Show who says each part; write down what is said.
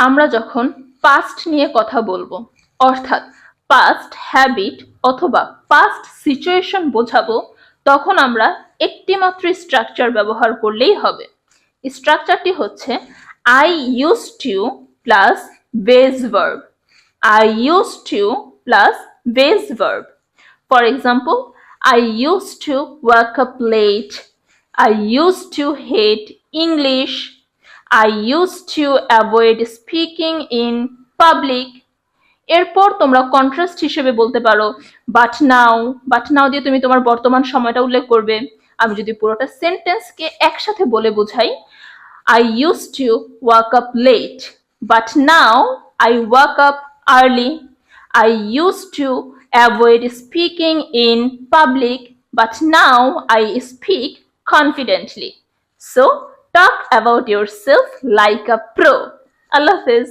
Speaker 1: আমরা যখন পাস্ট নিয়ে কথা বলবো, অর্থাৎ পাস্ট হ্যাবিট অথবা পাস্ট সিচুয়েশন বোঝাবো, তখন আমরা একটি মাত্র স্ট্রাকচার ব্যবহার করলেই হবে। স্ট্রাকচারটি হচ্ছে I use to plus base verb. I used to plus base verb. For example, I used to wake up late. I used to hate English. I used to avoid speaking in public. এরপর তোমরা contrast হিসেবে বলতে পারো but now দিয়ে তুমি তোমার বর্তমান সময়টা উল্লেখ করবে। আমি যদি পুরোটা সেন্টেন্সকে একসাথে বলে বোঝাই, I used to wake up late, but now I wake up early. I used to avoid speaking in public, but now I speak confidently. So, talk about yourself like a pro. Allah Hafiz.